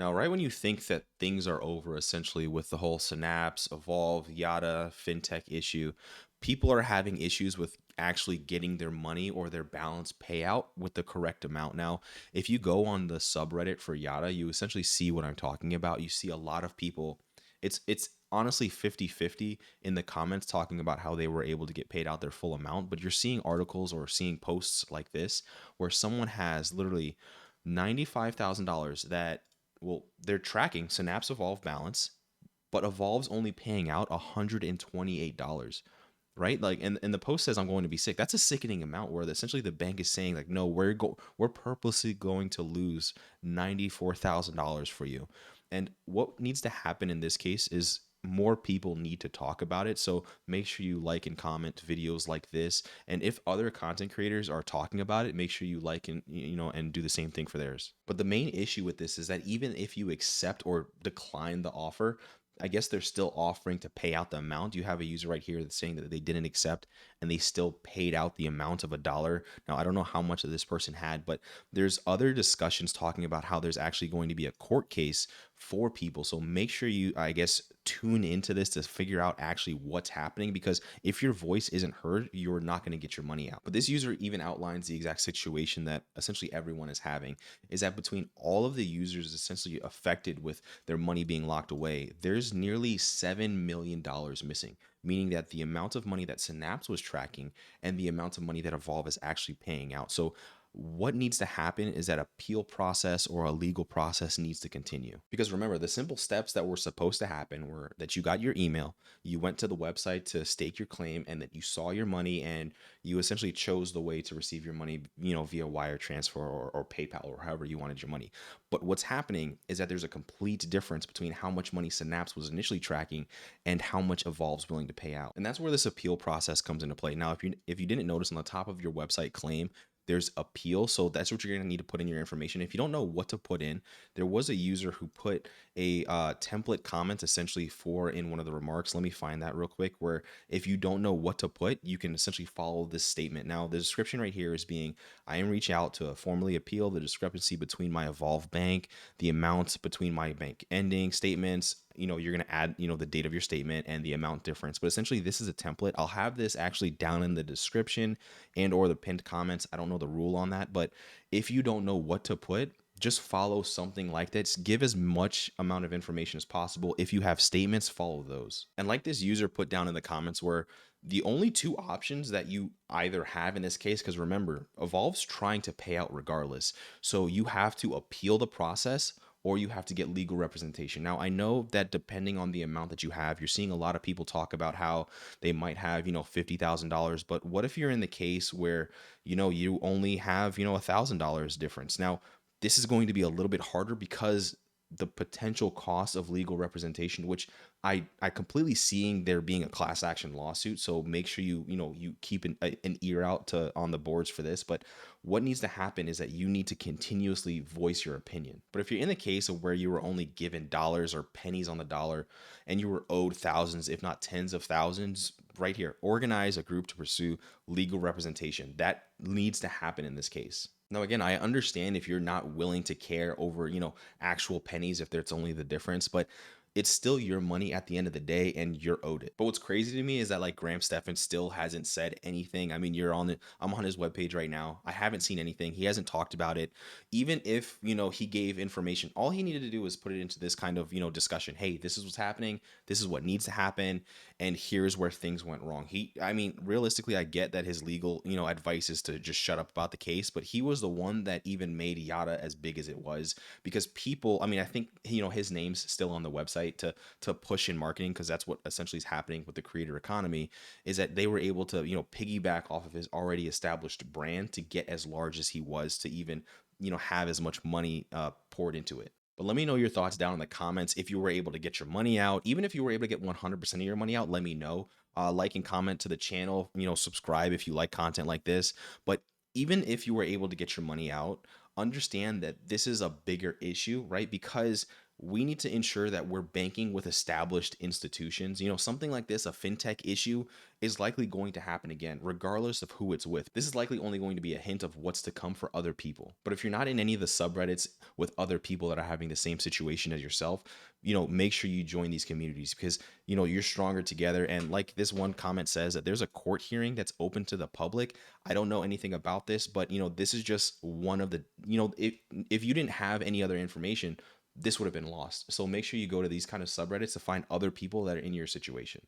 Now, right when you think that things are over, essentially with the whole Synapse, Evolve, Yotta, fintech issue, people are having issues with actually getting their money or their balance payout with the correct amount. Now, if you go on the subreddit for Yotta, you essentially see what I'm talking about. You see a lot of people, it's honestly 50-50 in the comments talking about how they were able to get paid out their full amount, but you're seeing articles or seeing posts like this where someone has literally $95,000 that, well, they're tracking Synapse Evolve balance, but Evolve's only paying out $128, right? Like, and the post says I'm going to be sick. That's a sickening amount where essentially the bank is saying like, no, we're purposely going to lose $94,000 for you. And what needs to happen in this case is more people need to talk about it. So make sure you like and comment videos like this. And if other content creators are talking about it, make sure you like and and do the same thing for theirs. But the main issue with this is that even if you accept or decline the offer, I guess they're still offering to pay out the amount. You have a user right here that's saying that they didn't accept and they still paid out the amount of $1. Now, I don't know how much of this person had, but there's other discussions talking about how there's actually going to be a court case for people. So make sure you, I guess, tune into this to figure out actually what's happening, because if your voice isn't heard, you're not going to get your money out. But this user even outlines the exact situation that essentially everyone is having, is that between all of the users essentially affected with their money being locked away, there's nearly $7 million missing, meaning that the amount of money that Synapse was tracking and the amount of money that Evolve is actually paying out. So what needs to happen is that appeal process or a legal process needs to continue. Because remember, the simple steps that were supposed to happen were that you got your email, you went to the website to stake your claim, and that you saw your money and you essentially chose the way to receive your money, via wire transfer or PayPal or however you wanted your money. But what's happening is that there's a complete difference between how much money Synapse was initially tracking and how much Evolve's willing to pay out. And that's where this appeal process comes into play. Now, if you didn't notice, on the top of your website claim, there's appeal. So that's what you're going to need to put in your information. If you don't know what to put in, there was a user who put a template comment essentially for in one of the remarks. Let me find that real quick, where if you don't know what to put, you can essentially follow this statement. Now, the description right here is being, I am reach out to formally appeal the discrepancy between my Evolve bank, the amounts between my bank ending statements. You're going to add, the date of your statement and the amount difference. But essentially, this is a template. I'll have this actually down in the description and or the pinned comments. I don't know the rule on that, but if you don't know what to put, just follow something like that. Give as much amount of information as possible. If you have statements, follow those. And like this user put down in the comments, where the only two options that you either have in this case, because remember, Evolve's trying to pay out regardless. So you have to appeal the process or you have to get legal representation. Now, I know that depending on the amount that you have, you're seeing a lot of people talk about how they might have, $50,000. But what if you're in the case where, you only have, $1,000 difference? Now, this is going to be a little bit harder because the potential cost of legal representation, which I completely seeing there being a class action lawsuit. So make sure you keep an ear out to on the boards for this. But what needs to happen is that you need to continuously voice your opinion. But if you're in the case of where you were only given dollars or pennies on the dollar and you were owed thousands, if not tens of thousands, right here, organize a group to pursue legal representation. That needs to happen in this case. Now, again, I understand if you're not willing to care over, actual pennies, if there's only the difference, but it's still your money at the end of the day and you're owed it. But what's crazy to me is that like Graham Stephan still hasn't said anything. I mean, I'm on his webpage right now. I haven't seen anything. He hasn't talked about it. Even if, he gave information, all he needed to do was put it into this kind of, discussion. Hey, this is what's happening. This is what needs to happen. And here's where things went wrong. I mean, realistically, I get that his legal, advice is to just shut up about the case, but he was the one that even made Yotta as big as it was, because people, I mean, I think, his name's still on the website to push in marketing, because that's what essentially is happening with the creator economy, is that they were able to piggyback off of his already established brand to get as large as he was, to even have as much money poured into it. But let me know your thoughts down in the comments. If you were able to get your money out, even if you were able to get 100% of your money out, let me know. Like and comment to the channel, subscribe if you like content like this. But even if you were able to get your money out, understand that this is a bigger issue, right? Because we need to ensure that we're banking with established institutions. Something like this, a fintech issue, is likely going to happen again, regardless of who it's with. This is likely only going to be a hint of what's to come for other people. But if you're not in any of the subreddits with other people that are having the same situation as yourself, make sure you join these communities, because, you're stronger together. And like this one comment says, that there's a court hearing that's open to the public. I don't know anything about this, but, this is just one of the, if you didn't have any other information, this would have been lost. So make sure you go to these kind of subreddits to find other people that are in your situation.